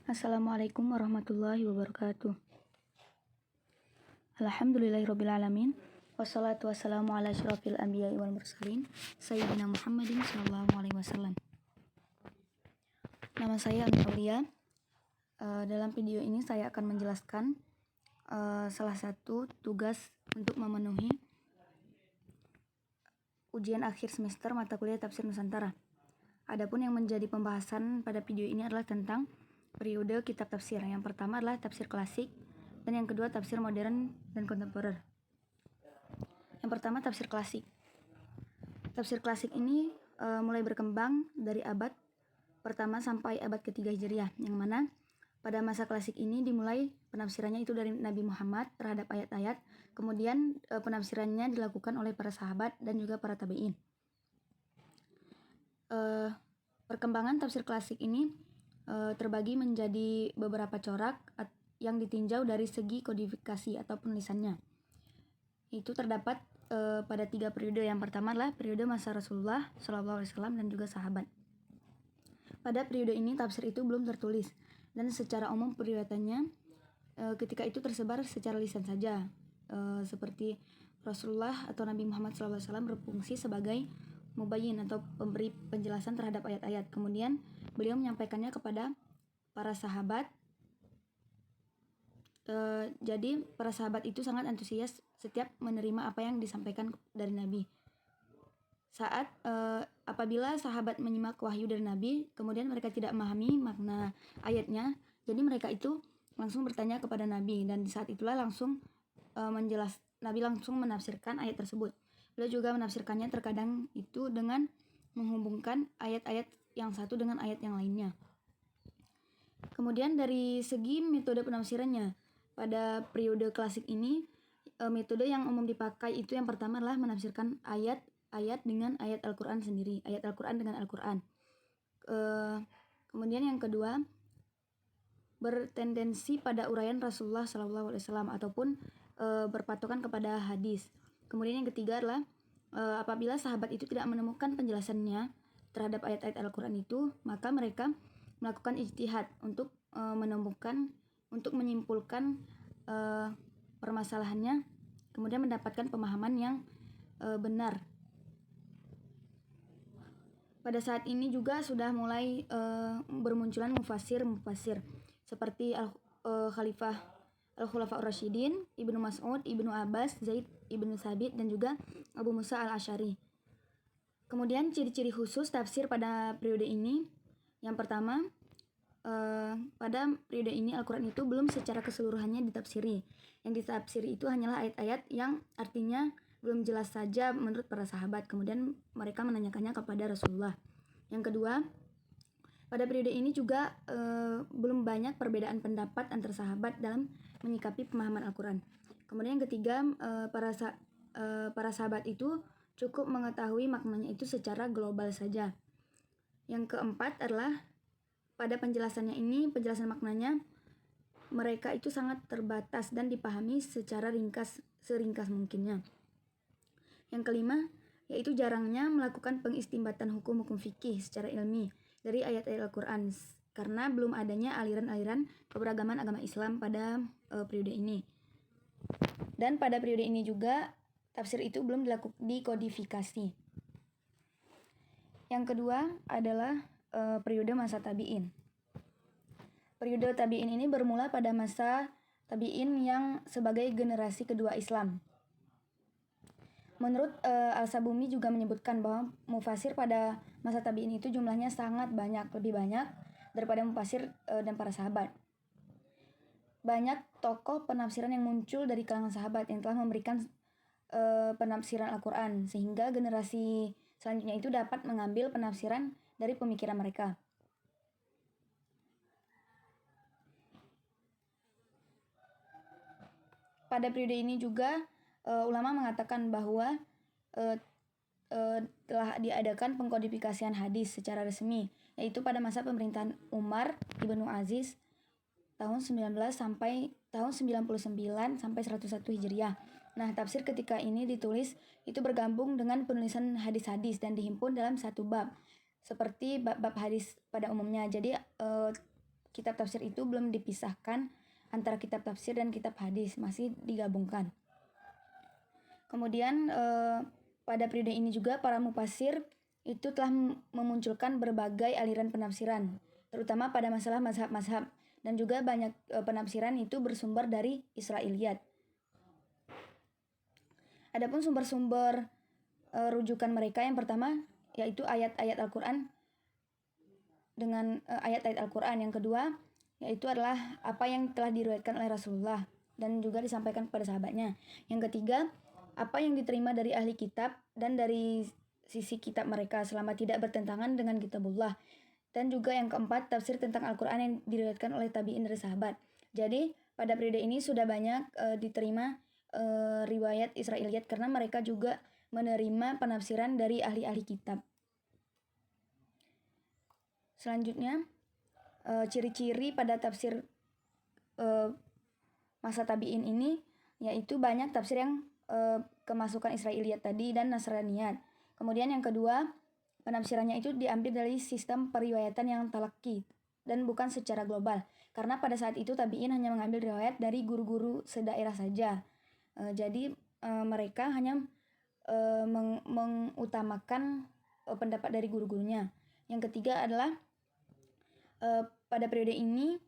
Assalamualaikum warahmatullahi wabarakatuh. Alhamdulillahirrabbilalamin. Wassalatu wassalamu ala asyrafil anbiya'i wal mursalin Sayyidina Muhammadin sallallahu alaihi wasallam. Nama saya Ami Aulia. Dalam video ini saya akan menjelaskan salah satu tugas untuk memenuhi ujian akhir semester mata kuliah Tafsir Nusantara. Adapun yang menjadi pembahasan pada video ini adalah tentang periode kitab tafsir. Yang pertama adalah tafsir klasik, dan yang kedua tafsir modern dan kontemporer. Yang pertama tafsir klasik. Tafsir klasik ini mulai berkembang dari abad pertama sampai abad ketiga Hijriah, yang mana pada masa klasik ini dimulai penafsirannya itu dari Nabi Muhammad terhadap ayat-ayat, kemudian penafsirannya dilakukan oleh para sahabat dan juga para tabi'in. Perkembangan tafsir klasik ini terbagi menjadi beberapa corak yang ditinjau dari segi kodifikasi atau penulisannya. Itu terdapat pada 3 periode. Yang pertama adalah periode masa Rasulullah SAW dan juga sahabat. Pada periode ini tafsir itu belum tertulis, dan secara umum periwayatannya ketika itu tersebar secara lisan saja, seperti Rasulullah atau Nabi Muhammad SAW berfungsi sebagai mubayyin atau pemberi penjelasan terhadap ayat-ayat. Kemudian beliau menyampaikannya kepada para sahabat. Jadi para sahabat itu sangat antusias setiap menerima apa yang disampaikan dari Nabi. Saat apabila sahabat menyimak wahyu dari Nabi, kemudian mereka tidak memahami makna ayatnya, jadi mereka itu langsung bertanya kepada Nabi, dan di saat itulah langsung Nabi langsung menafsirkan ayat tersebut. Beliau juga menafsirkannya terkadang itu dengan menghubungkan ayat-ayat yang satu dengan ayat yang lainnya. Kemudian dari segi metode penafsirannya, pada periode klasik ini metode yang umum dipakai itu yang pertama adalah menafsirkan ayat-ayat dengan ayat Al-Quran sendiri, ayat Al-Quran dengan Al-Quran. Kemudian yang kedua, bertendensi pada uraian Rasulullah SAW ataupun berpatokan kepada hadis. Kemudian yang ketiga adalah apabila sahabat itu tidak menemukan penjelasannya terhadap ayat-ayat Al-Quran itu, maka mereka melakukan ijtihad untuk menyimpulkan permasalahannya, kemudian mendapatkan pemahaman yang benar. Pada saat ini juga sudah mulai bermunculan mufassir seperti Al-Khulafa Ar-Rasyidin, Ibnu Mas'ud, Ibnu Abbas, Zaid Ibnu Sabit, dan juga Abu Musa Al-Asy'ari. Kemudian ciri-ciri khusus tafsir pada periode ini, yang pertama, pada periode ini Al-Quran itu belum secara keseluruhannya ditafsiri. Yang ditafsiri itu hanyalah ayat-ayat yang artinya belum jelas saja menurut para sahabat. Kemudian mereka menanyakannya kepada Rasulullah. Yang kedua, pada periode ini juga belum banyak perbedaan pendapat antar sahabat dalam menyikapi pemahaman Al-Quran. Kemudian yang ketiga, para sahabat itu cukup mengetahui maknanya itu secara global saja. Yang keempat adalah pada penjelasan maknanya mereka itu sangat terbatas dan dipahami secara seringkas mungkinnya. Yang kelima, yaitu jarangnya melakukan pengistinbatan hukum-hukum fikih secara ilmi dari ayat-ayat Al-Quran, karena belum adanya aliran-aliran keberagaman agama Islam pada periode ini. Dan pada periode ini juga tafsir itu belum dikodifikasi. Yang kedua adalah periode masa tabi'in. Periode tabi'in ini bermula pada masa tabi'in yang sebagai generasi kedua Islam. Menurut Al-Sabuni juga menyebutkan bahwa mufassir pada masa tabi'in itu jumlahnya sangat banyak, lebih banyak daripada mufassir dan para sahabat. Banyak tokoh penafsiran yang muncul dari kalangan sahabat yang telah memberikan penafsiran Al-Quran, sehingga generasi selanjutnya itu dapat mengambil penafsiran dari pemikiran mereka. Pada periode ini juga ulama mengatakan bahwa telah diadakan pengkodifikasian hadis secara resmi, yaitu pada masa pemerintahan Umar Ibnu Aziz tahun 99 sampai 101 Hijriah. Nah, tafsir ketika ini ditulis itu bergabung dengan penulisan hadis-hadis dan dihimpun dalam satu bab, seperti bab-bab hadis pada umumnya. Jadi kitab tafsir itu belum dipisahkan antara kitab tafsir dan kitab hadis, masih digabungkan. Kemudian pada periode ini juga para mufasir itu telah memunculkan berbagai aliran penafsiran, terutama pada masalah mazhab-mazhab, dan juga banyak penafsiran itu bersumber dari Israiliyat. Adapun sumber-sumber rujukan mereka yang pertama yaitu ayat-ayat Al-Qur'an dengan ayat-ayat Al-Qur'an. Yang kedua yaitu adalah apa yang telah diriwayatkan oleh Rasulullah dan juga disampaikan kepada sahabatnya. Yang ketiga, apa yang diterima dari ahli kitab dan dari sisi kitab mereka selama tidak bertentangan dengan kitabullah. Dan juga yang keempat, tafsir tentang Al-Qur'an yang diriwayatkan oleh tabi'in dari sahabat. Jadi pada periode ini sudah banyak diterima riwayat Israiliyat karena mereka juga menerima penafsiran dari ahli-ahli kitab. Selanjutnya, ciri-ciri pada tafsir masa tabi'in ini yaitu banyak tafsir yang kemasukan Israiliyat tadi dan Nasraniyat. Kemudian yang kedua, penafsirannya itu diambil dari sistem periwayatan yang talaki dan bukan secara global. Karena pada saat itu tabi'in hanya mengambil riwayat dari guru-guru sedaerah saja. Jadi mereka hanya mengutamakan pendapat dari guru-gurunya. Yang ketiga adalah pada periode ini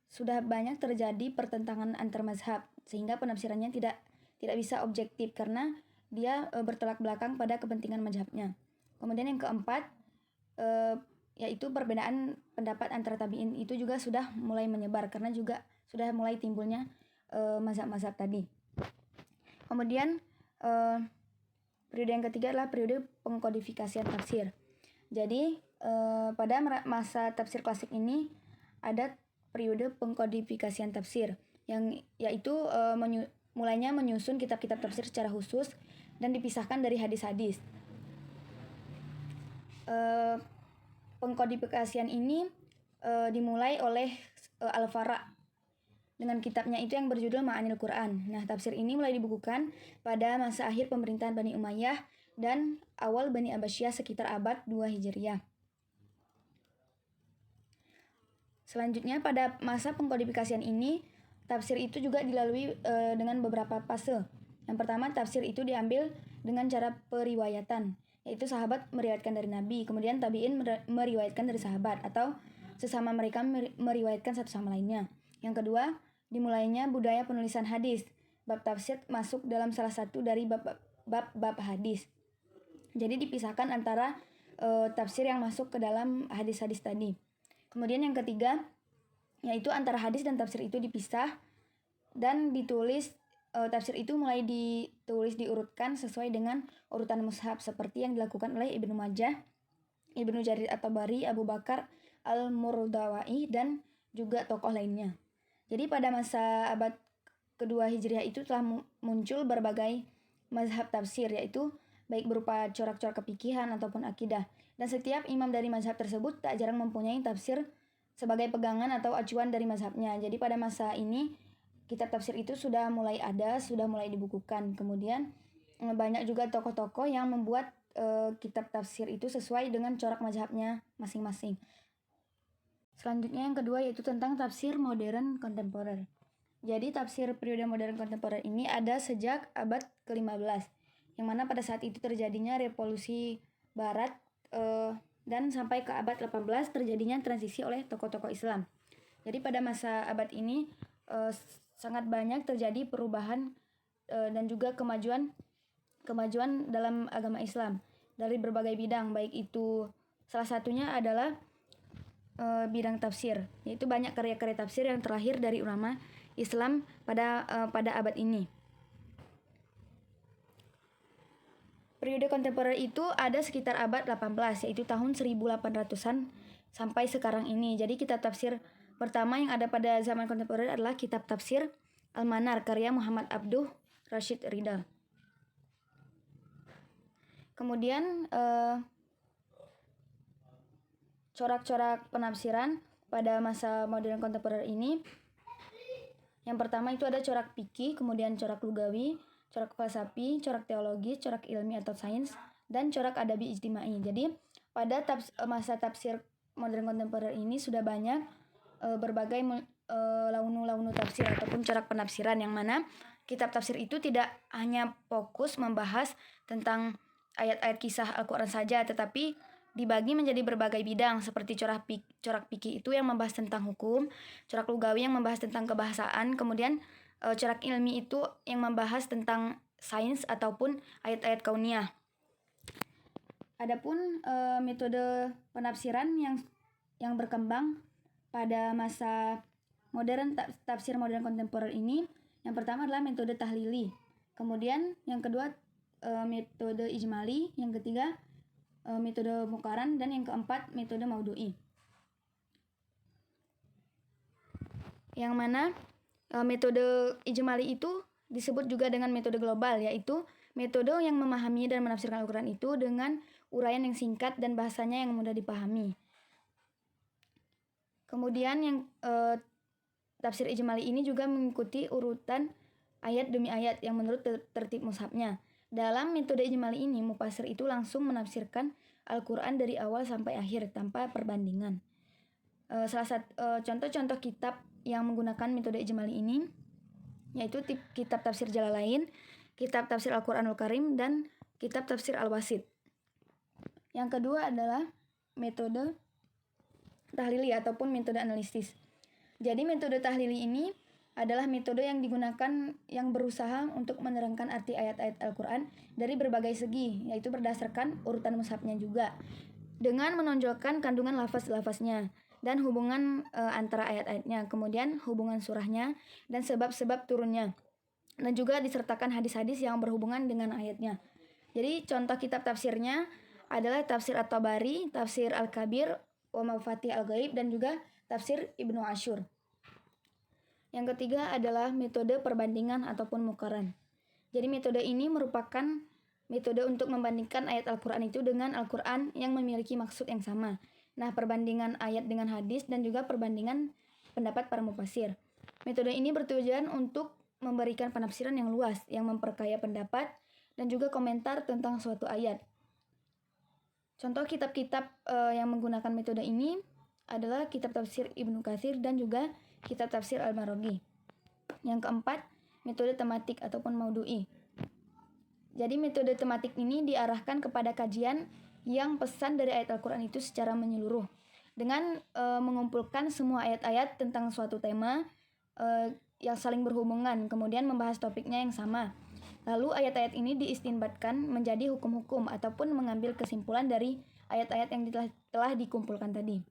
sudah banyak terjadi pertentangan antar mazhab sehingga penafsirannya tidak bisa objektif karena dia bertolak belakang pada kepentingan mazhabnya. Kemudian yang keempat yaitu perbedaan pendapat antara tabi'in itu juga sudah mulai menyebar karena juga sudah mulai timbulnya mazhab-mazhab tadi. Kemudian periode yang ketiga adalah periode pengkodifikasian tafsir. Jadi pada masa tafsir klasik ini ada periode pengkodifikasian tafsir yang yaitu mulainya menyusun kitab-kitab tafsir secara khusus dan dipisahkan dari hadis-hadis. Pengkodifikasian ini dimulai oleh Al-Fara dengan kitabnya itu yang berjudul Ma'anil Quran. Nah, tafsir ini mulai dibukukan pada masa akhir pemerintahan Bani Umayyah dan awal Bani Abbasiyah sekitar abad 2 Hijriah. Selanjutnya pada masa pengkodifikasian ini, tafsir itu juga dilalui dengan beberapa fase. Yang pertama, tafsir itu diambil dengan cara periwayatan, yaitu sahabat meriwayatkan dari Nabi, kemudian tabi'in meriwayatkan dari sahabat, atau sesama mereka meriwayatkan satu sama lainnya. Yang kedua, dimulainya budaya penulisan hadis. Bab tafsir masuk dalam salah satu dari bab hadis. Jadi dipisahkan antara tafsir yang masuk ke dalam hadis-hadis tadi. Kemudian yang ketiga, yaitu antara hadis dan tafsir itu dipisah dan ditulis. Tafsir itu mulai ditulis diurutkan sesuai dengan urutan mushaf seperti yang dilakukan oleh Ibnu Majah, Ibnu Jarir At-Tabari, Abu Bakar Al-Murdawai dan juga tokoh lainnya. Jadi pada masa abad kedua Hijriah itu telah muncul berbagai mazhab tafsir, yaitu baik berupa corak-corak kepikihan ataupun akidah. Dan setiap imam dari mazhab tersebut tak jarang mempunyai tafsir sebagai pegangan atau acuan dari mazhabnya. Jadi pada masa ini kitab tafsir itu sudah mulai ada, sudah mulai dibukukan. Kemudian banyak juga tokoh-tokoh yang membuat kitab tafsir itu sesuai dengan corak mazhabnya masing-masing. Selanjutnya yang kedua yaitu tentang tafsir modern kontemporer. Jadi tafsir periode modern kontemporer ini ada sejak abad ke-15, yang mana pada saat itu terjadinya revolusi barat dan sampai ke abad 18 terjadinya transisi oleh tokoh-tokoh Islam. Jadi pada masa abad ini sangat banyak terjadi perubahan dan juga kemajuan dalam agama Islam dari berbagai bidang, baik itu salah satunya adalah bidang tafsir, yaitu banyak karya-karya tafsir yang terlahir dari ulama Islam pada abad ini. Periode kontemporer itu ada sekitar abad 18, yaitu tahun 1800-an sampai sekarang ini. Jadi kitab tafsir pertama yang ada pada zaman kontemporer adalah kitab tafsir Al-Manar karya Muhammad Abduh Rashid Ridha. Kemudian corak-corak penafsiran pada masa modern kontemporer ini, yang pertama itu ada corak fikih, kemudian corak lugawi, corak falsafi, corak teologi, corak ilmi atau sains, dan corak adabi ijtimai. Jadi pada masa tafsir modern kontemporer ini sudah banyak berbagai launu-launu tafsir ataupun corak penafsiran, yang mana kitab tafsir itu tidak hanya fokus membahas tentang ayat-ayat kisah Al-Quran saja, tetapi dibagi menjadi berbagai bidang, seperti corak fikih itu yang membahas tentang hukum, corak lugawi yang membahas tentang kebahasaan, kemudian corak ilmi itu yang membahas tentang sains ataupun ayat-ayat kauniyah. Adapun metode penafsiran yang berkembang pada masa modern, tafsir modern kontemporer ini, yang pertama adalah metode tahlili, kemudian yang kedua metode ijmali, yang ketiga metode muqaran, dan yang keempat metode maudu'i. Yang mana metode ijmali itu disebut juga dengan metode global, yaitu metode yang memahami dan menafsirkan Al-Quran itu dengan uraian yang singkat dan bahasanya yang mudah dipahami. Kemudian yang tafsir ijmali ini juga mengikuti urutan ayat demi ayat yang menurut tertib mushafnya. Dalam metode ijmali ini, mufasir itu langsung menafsirkan Al-Quran dari awal sampai akhir tanpa perbandingan. Salah satu contoh-contoh kitab yang menggunakan metode ijmali ini yaitu kitab tafsir Jalalain, kitab tafsir Al-Quranul Karim, dan kitab tafsir Al-Wasit. Yang kedua adalah metode tahlili ataupun metode analisis. Jadi metode tahlili ini adalah metode yang digunakan yang berusaha untuk menerangkan arti ayat-ayat Al-Quran dari berbagai segi, yaitu berdasarkan urutan mushafnya juga, dengan menonjolkan kandungan lafaz-lafaznya dan hubungan antara ayat-ayatnya, kemudian hubungan surahnya dan sebab-sebab turunnya, dan juga disertakan hadis-hadis yang berhubungan dengan ayatnya. Jadi contoh kitab tafsirnya adalah tafsir At-Tabari, tafsir Al-Kabir, wa Mafatih Al-Ghaib, dan juga tafsir Ibnu Asyur. Yang ketiga adalah metode perbandingan ataupun muqaran. Jadi metode ini merupakan metode untuk membandingkan ayat Al-Quran itu dengan Al-Quran yang memiliki maksud yang sama. Nah, perbandingan ayat dengan hadis dan juga perbandingan pendapat para mufasir. Metode ini bertujuan untuk memberikan penafsiran yang luas, yang memperkaya pendapat dan juga komentar tentang suatu ayat. Contoh kitab-kitab yang menggunakan metode ini adalah kitab tafsir Ibnu Katsir dan juga kitab tafsir Al-Maraghi. Yang keempat, metode tematik ataupun maudu'i. Jadi metode tematik ini diarahkan kepada kajian yang pesan dari ayat Al-Quran itu secara menyeluruh, dengan mengumpulkan semua ayat-ayat tentang suatu tema yang saling berhubungan, kemudian membahas topiknya yang sama. Lalu ayat-ayat ini diistinbatkan menjadi hukum-hukum ataupun mengambil kesimpulan dari ayat-ayat yang telah dikumpulkan tadi.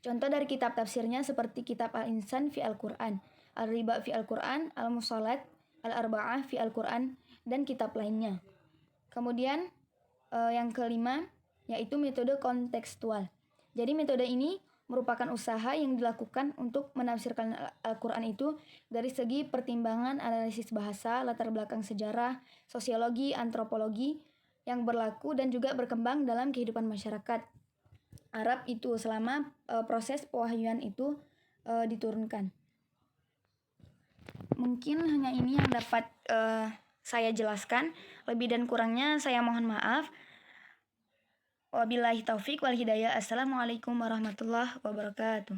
Contoh dari kitab tafsirnya seperti kitab Al-Insan fi Al-Quran, Al-Riba fi Al-Quran, Al-Musalat, Al-Arba'ah fi Al-Quran, dan kitab lainnya. Kemudian yang kelima yaitu metode kontekstual. Jadi metode ini merupakan usaha yang dilakukan untuk menafsirkan Al-Quran itu dari segi pertimbangan analisis bahasa, latar belakang sejarah, sosiologi, antropologi yang berlaku dan juga berkembang dalam kehidupan masyarakat Arab itu selama proses pewahyuan itu diturunkan. Mungkin hanya ini yang dapat saya jelaskan. Lebih dan kurangnya saya mohon maaf. Wabillahi taufik wal hidayah. Assalamualaikum warahmatullahi wabarakatuh.